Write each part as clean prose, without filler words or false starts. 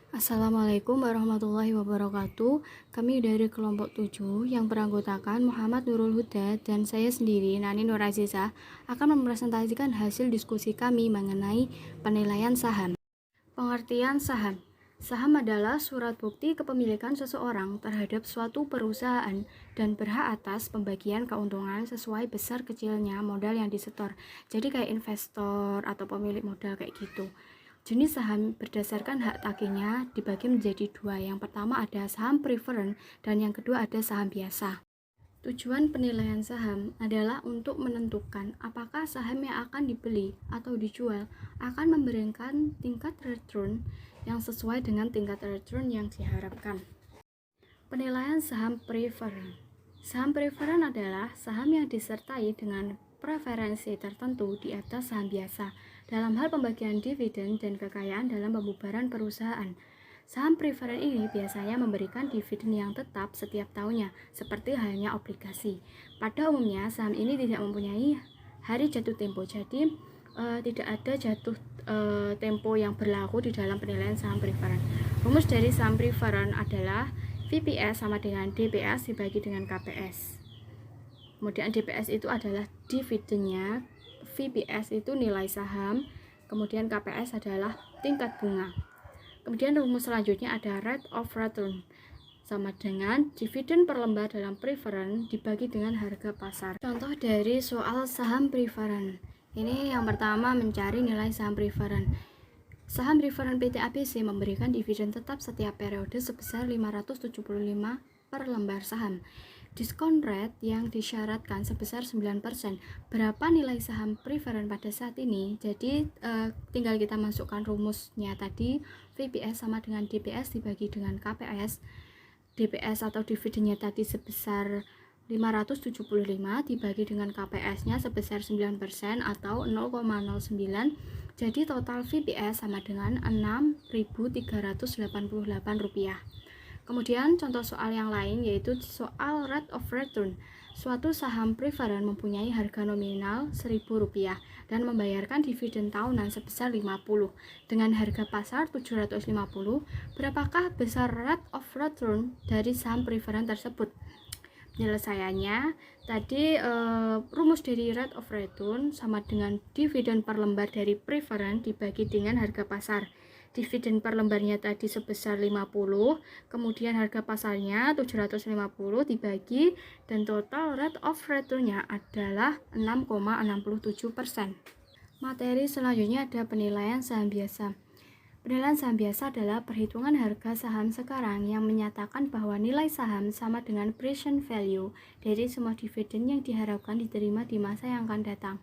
Assalamualaikum warahmatullahi wabarakatuh. Kami dari kelompok 7 yang beranggotakan Muhammad Nurul Huda dan saya sendiri, Nani Nur Azizah, akan mempresentasikan hasil diskusi kami mengenai penilaian saham. Pengertian saham. Saham adalah surat bukti kepemilikan seseorang terhadap suatu perusahaan dan berhak atas pembagian keuntungan sesuai besar kecilnya modal yang disetor. Jadi kayak investor atau pemilik modal kayak gitu. Jenis saham berdasarkan hak tagihnya dibagi menjadi dua. Yang pertama ada saham preferred dan yang kedua ada saham biasa. Tujuan penilaian saham adalah untuk menentukan apakah saham yang akan dibeli atau dijual akan memberikan tingkat return yang sesuai dengan tingkat return yang diharapkan. Penilaian saham preferred. Saham preferred adalah saham yang disertai dengan preferensi tertentu di atas saham biasa dalam hal pembagian dividen dan kekayaan dalam pembubaran perusahaan. Saham preferred ini biasanya memberikan dividen yang tetap setiap tahunnya, seperti halnya obligasi. Pada umumnya, saham ini tidak mempunyai hari jatuh tempo, jadi tidak ada jatuh tempo yang berlaku di dalam penilaian saham preferred. Rumus dari saham preferred adalah VPS sama dengan DPS dibagi dengan KPS. Kemudian DPS itu adalah dividennya, VPS itu nilai saham, kemudian KPS adalah tingkat bunga. Kemudian rumus selanjutnya ada rate of return sama dengan dividen per lembar dalam preferred dibagi dengan harga pasar. Contoh dari soal saham preferred. Ini yang pertama mencari nilai saham preferred. Saham preferred PT ABC memberikan dividen tetap setiap periode sebesar 575 per lembar saham. Diskon rate yang disyaratkan sebesar 9%. Berapa nilai saham preferred pada saat ini? Jadi tinggal kita masukkan rumusnya tadi, VPS sama dengan DPS dibagi dengan KPS. DPS atau dividennya tadi sebesar 575 dibagi dengan KPS-nya sebesar 9% atau 0,09. Jadi total VPS sama dengan Rp6.388. Kemudian contoh soal yang lain yaitu soal rate of return. Suatu saham preferred mempunyai harga nominal Rp1.000 dan membayarkan dividen tahunan sebesar 50 dengan harga pasar 750. Berapakah besar rate of return dari saham preferred tersebut? Penyelesaiannya tadi rumus dari rate of return sama dengan dividen per lembar dari preferred dibagi dengan harga pasar. Dividen per lembarnya tadi sebesar 50, kemudian harga pasarnya 750 dibagi, dan total rate of return-nya adalah 6,67%. Materi selanjutnya ada penilaian saham biasa. Penilaian saham biasa adalah perhitungan harga saham sekarang yang menyatakan bahwa nilai saham sama dengan present value dari semua dividen yang diharapkan diterima di masa yang akan datang.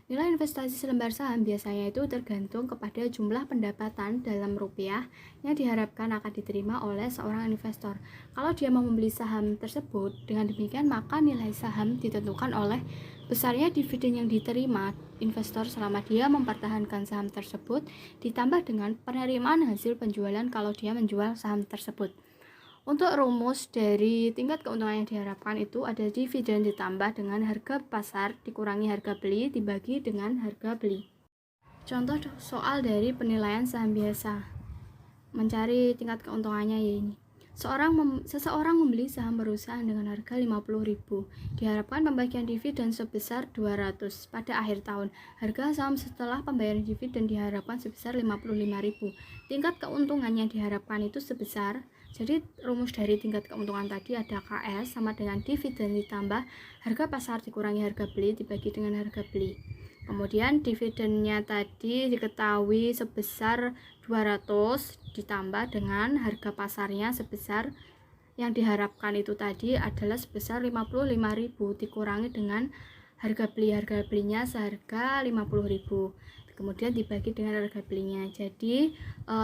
Nilai investasi selembar saham biasanya itu tergantung kepada jumlah pendapatan dalam rupiah yang diharapkan akan diterima oleh seorang investor. Kalau dia mau membeli saham tersebut, dengan demikian maka nilai saham ditentukan oleh besarnya dividen yang diterima investor selama dia mempertahankan saham tersebut, ditambah dengan penerimaan hasil penjualan kalau dia menjual saham tersebut. Untuk rumus dari tingkat keuntungan yang diharapkan itu ada dividen ditambah dengan harga pasar dikurangi harga beli dibagi dengan harga beli. Contoh soal dari penilaian saham biasa. Mencari tingkat keuntungannya ya ini. Seseorang membeli saham perusahaan dengan harga 50.000. Diharapkan pembagian dividen sebesar 200 pada akhir tahun. Harga saham setelah pembayaran dividen diharapkan sebesar 55.000. Tingkat keuntungannya diharapkan itu sebesar, jadi rumus dari tingkat keuntungan tadi ada KS sama dengan dividen ditambah harga pasar dikurangi harga beli dibagi dengan harga beli. Kemudian dividennya tadi diketahui sebesar 200 ditambah dengan harga pasarnya sebesar yang diharapkan itu tadi adalah sebesar 55.000 dikurangi dengan harga belinya seharga 50.000. Kemudian dibagi dengan harga belinya. Jadi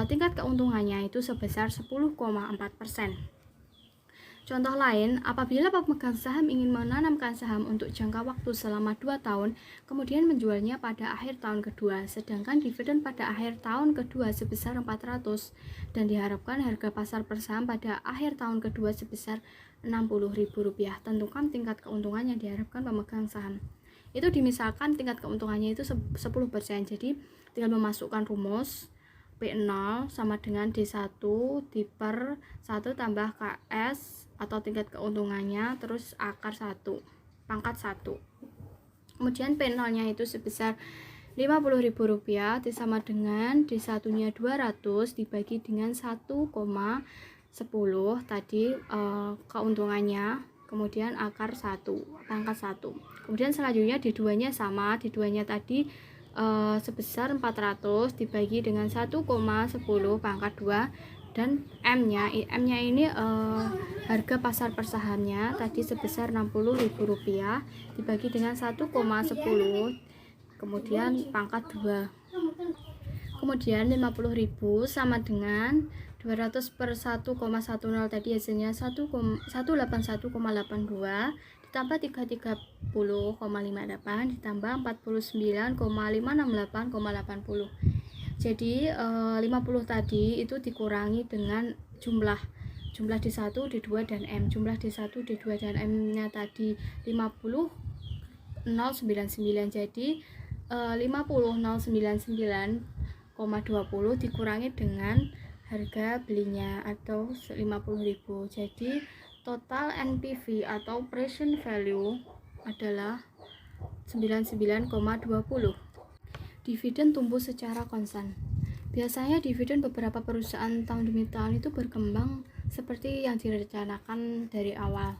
tingkat keuntungannya itu sebesar 10,4%. Contoh lain, apabila pemegang saham ingin menanamkan saham untuk jangka waktu selama 2 tahun, kemudian menjualnya pada akhir tahun kedua, sedangkan dividen pada akhir tahun kedua sebesar 400 dan diharapkan harga pasar per saham pada akhir tahun kedua sebesar Rp60.000. Tentukan tingkat keuntungan yang diharapkan pemegang saham. Itu dimisalkan tingkat keuntungannya itu 10%, jadi tinggal memasukkan rumus P0 sama dengan D1 diper 1 tambah KS atau tingkat keuntungannya terus akar 1 pangkat 1. Kemudian P0 nya itu sebesar Rp50.000 sama dengan D1 nya 200 dibagi dengan 1,10 tadi keuntungannya, kemudian akar 1 pangkat 1. Kemudian selanjutnya D2 nya sama, D2 nya tadi sebesar 400 dibagi dengan 1,10 pangkat 2 dan M nya ini harga pasar per sahamnya tadi sebesar Rp60.000 dibagi dengan 1,10 kemudian pangkat 2. Kemudian 50.000 sama dengan 200 per 1,10 tadi hasilnya 181,82 ditambah 330,58 ditambah 49,568,80. Jadi 50 tadi itu dikurangi dengan jumlah D1, D2 dan M. Jumlah D1, D2 dan M nya tadi 50,099 jadi 50,099,20 dikurangi dengan harga belinya atau 50.000. Jadi total NPV atau present value adalah 99,20. Dividen tumbuh secara konstan. Biasanya dividen beberapa perusahaan tahun demi tahun itu berkembang seperti yang direncanakan dari awal.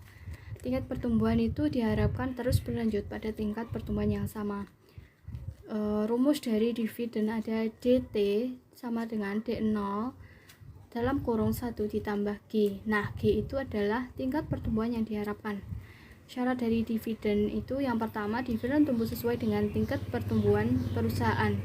Tingkat pertumbuhan itu diharapkan terus berlanjut pada tingkat pertumbuhan yang sama. Rumus dari dividen ada DT sama dengan D0 dalam kurung 1 ditambah G. Nah, G itu adalah tingkat pertumbuhan yang diharapkan. Syarat dari dividen itu yang pertama, dividen tumbuh sesuai dengan tingkat pertumbuhan perusahaan.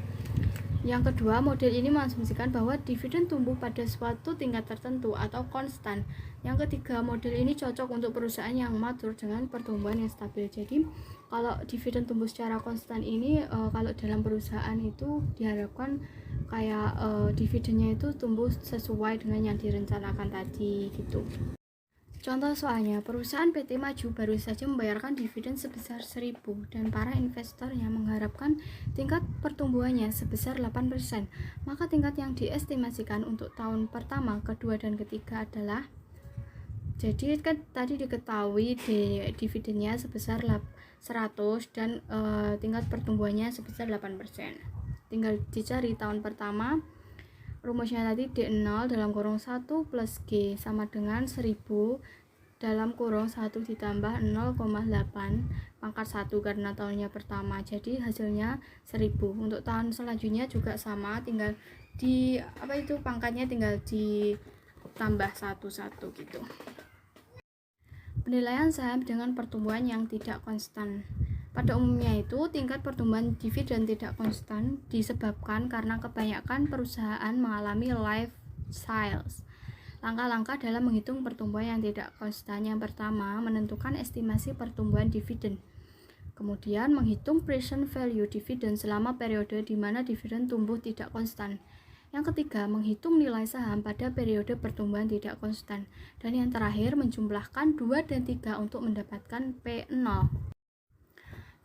Yang kedua, model ini mengasumsikan bahwa dividen tumbuh pada suatu tingkat tertentu atau konstan. Yang ketiga, model ini cocok untuk perusahaan yang matur dengan pertumbuhan yang stabil. Jadi, kalau dividen tumbuh secara konstan ini, kalau dalam perusahaan itu diharapkan kayak dividennya itu tumbuh sesuai dengan yang direncanakan tadi gitu. Contoh soalnya, perusahaan PT Maju baru saja membayarkan dividen sebesar 1.000 dan para investornya mengharapkan tingkat pertumbuhannya sebesar 8%. Maka tingkat yang diestimasikan untuk tahun pertama, kedua, dan ketiga adalah, jadi kan tadi diketahui dividennya sebesar 100 dan tingkat pertumbuhannya sebesar 8%. Tinggal dicari tahun pertama. Rumusnya tadi D0 dalam kurung 1 plus G sama dengan 1000 dalam kurung 1 ditambah 0,8 pangkat 1 karena tahunnya pertama. Jadi hasilnya 1000. Untuk tahun selanjutnya juga sama, tinggal pangkatnya tinggal ditambah 1 gitu. Penilaian saham dengan pertumbuhan yang tidak konstan. Pada umumnya itu tingkat pertumbuhan dividen tidak konstan disebabkan karena kebanyakan perusahaan mengalami life cycles. Langkah-langkah dalam menghitung pertumbuhan yang tidak konstan. Yang pertama, menentukan estimasi pertumbuhan dividen. Kemudian menghitung present value dividen selama periode di mana dividen tumbuh tidak konstan. Yang ketiga, menghitung nilai saham pada periode pertumbuhan tidak konstan. Dan yang terakhir, menjumlahkan 2 dan 3 untuk mendapatkan P0.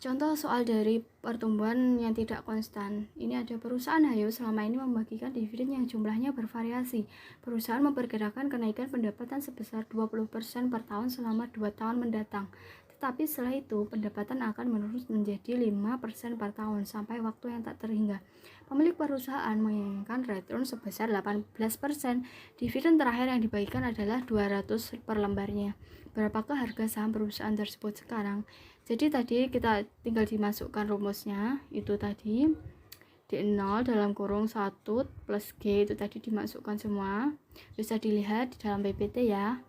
Contoh soal dari pertumbuhan yang tidak konstan. Ini ada perusahaan Hayo selama ini membagikan dividen yang jumlahnya bervariasi. Perusahaan memperkirakan kenaikan pendapatan sebesar 20% per tahun selama 2 tahun mendatang. Tetapi setelah itu, pendapatan akan menurun menjadi 5% per tahun sampai waktu yang tak terhingga. Pemilik perusahaan menginginkan return sebesar 18%. Dividen terakhir yang dibagikan adalah 200 per lembarnya. Berapakah harga saham perusahaan tersebut sekarang? Jadi tadi kita tinggal dimasukkan rumusnya, itu tadi D0 dalam kurung 1 plus G itu tadi dimasukkan semua. Bisa dilihat di dalam PPT ya.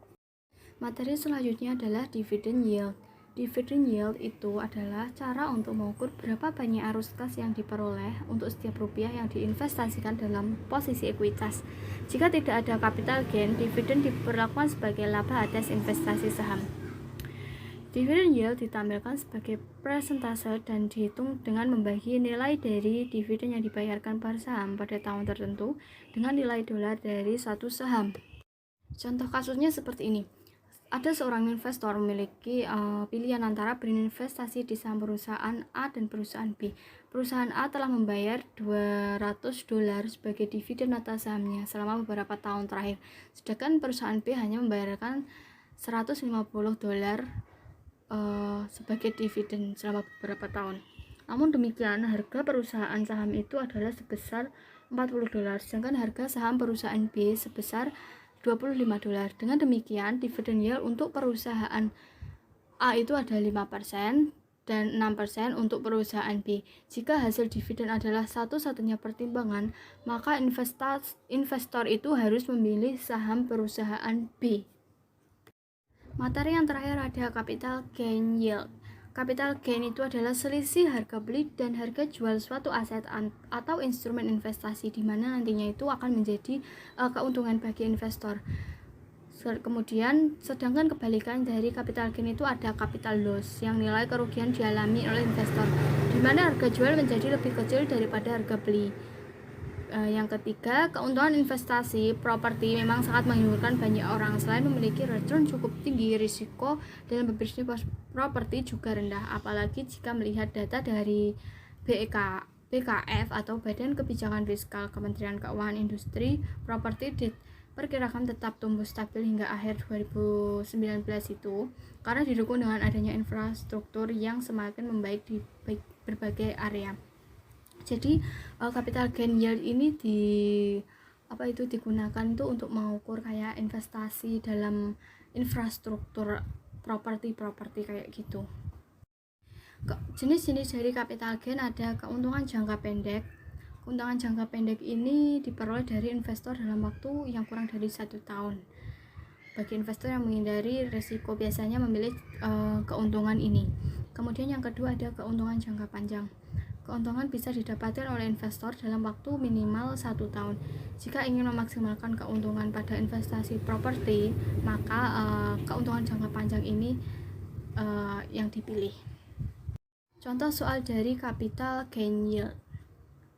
Materi selanjutnya adalah dividend yield. Dividend yield itu adalah cara untuk mengukur berapa banyak arus kas yang diperoleh untuk setiap rupiah yang diinvestasikan dalam posisi ekuitas. Jika tidak ada capital gain, dividen diperlakukan sebagai laba atas investasi saham. Dividend yield ditampilkan sebagai persentase dan dihitung dengan membagi nilai dari dividen yang dibayarkan per saham pada tahun tertentu dengan nilai dolar dari satu saham. Contoh kasusnya seperti ini. Ada seorang investor memiliki pilihan antara berinvestasi di saham perusahaan A dan perusahaan B. Perusahaan A telah membayar $200 sebagai dividen atas sahamnya selama beberapa tahun terakhir, sedangkan perusahaan B hanya membayarkan $150 sebagai dividen selama beberapa tahun. Namun demikian, harga perusahaan saham itu adalah sebesar $40, sedangkan harga saham perusahaan B sebesar $25. Dengan demikian, dividen yield untuk perusahaan A itu ada 5% dan 6% untuk perusahaan B. Jika hasil dividen adalah satu-satunya pertimbangan, maka investor itu harus memilih saham perusahaan B. Materi yang terakhir ada capital gain yield. Capital gain itu adalah selisih harga beli dan harga jual suatu aset atau instrumen investasi, di mana nantinya itu akan menjadi keuntungan bagi investor. Kemudian, sedangkan kebalikan dari capital gain itu ada capital loss, yang nilai kerugian dialami oleh investor, di mana harga jual menjadi lebih kecil daripada harga beli. Yang ketiga, keuntungan investasi properti memang sangat menghiburkan banyak orang. Selain memiliki return cukup tinggi, risiko dalam berbisnis properti juga rendah, apalagi jika melihat data dari BKF atau Badan Kebijakan Fiskal Kementerian Keuangan. Industri properti diperkirakan tetap tumbuh stabil hingga akhir 2019 itu karena didukung dengan adanya infrastruktur yang semakin membaik di berbagai area. Jadi capital gain yield ini digunakan itu untuk mengukur kayak investasi dalam infrastruktur properti kayak gitu. Jenis-jenis dari capital gain ada keuntungan jangka pendek. Keuntungan jangka pendek ini diperoleh dari investor dalam waktu yang kurang dari 1 tahun. Bagi investor yang menghindari risiko biasanya memilih keuntungan ini. Kemudian yang kedua ada keuntungan jangka panjang. Keuntungan bisa didapatkan oleh investor dalam waktu minimal 1 tahun. Jika ingin memaksimalkan keuntungan pada investasi properti, maka keuntungan jangka panjang ini yang dipilih. Contoh soal dari capital gain yield.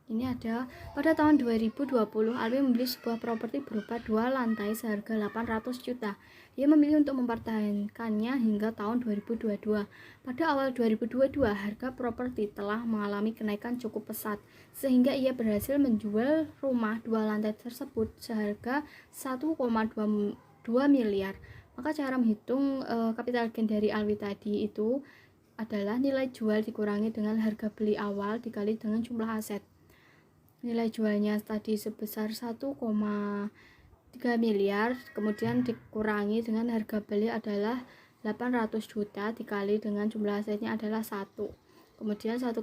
Ini ada, pada tahun 2020, Alwi membeli sebuah properti berupa 2 lantai seharga 800 juta. Ia memilih untuk mempertahankannya hingga tahun 2022. Pada awal 2022, harga properti telah mengalami kenaikan cukup pesat, sehingga ia berhasil menjual rumah 2 lantai tersebut seharga 1,2 miliar. Maka cara menghitung capital gain dari Alwi tadi itu adalah nilai jual dikurangi dengan harga beli awal dikali dengan jumlah aset. Nilai jualnya tadi sebesar 1,3 miliar, kemudian dikurangi dengan harga beli adalah 800 juta dikali dengan jumlah asetnya adalah 1. Kemudian 1,3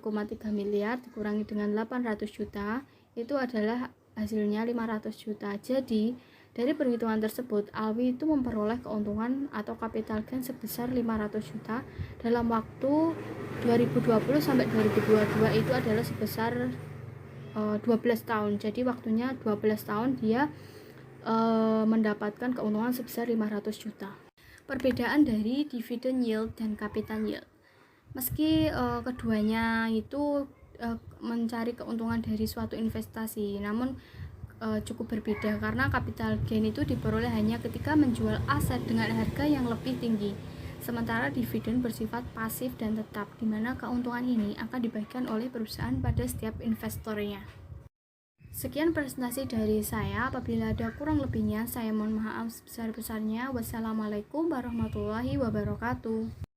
miliar dikurangi dengan 800 juta itu adalah hasilnya 500 juta. Jadi dari perhitungan tersebut, Alwi itu memperoleh keuntungan atau capital gain sebesar 500 juta dalam waktu 2020 sampai 2022 itu adalah sebesar 12 tahun. Jadi waktunya 12 tahun dia mendapatkan keuntungan sebesar 500 juta. Perbedaan dari dividend yield dan capital yield. Meski keduanya itu mencari keuntungan dari suatu investasi, namun cukup berbeda karena capital gain itu diperoleh hanya ketika menjual aset dengan harga yang lebih tinggi. Sementara dividen bersifat pasif dan tetap, di mana keuntungan ini akan dibagikan oleh perusahaan pada setiap investornya. Sekian presentasi dari saya. Apabila ada kurang lebihnya, saya mohon maaf sebesar-besarnya. Wassalamualaikum warahmatullahi wabarakatuh.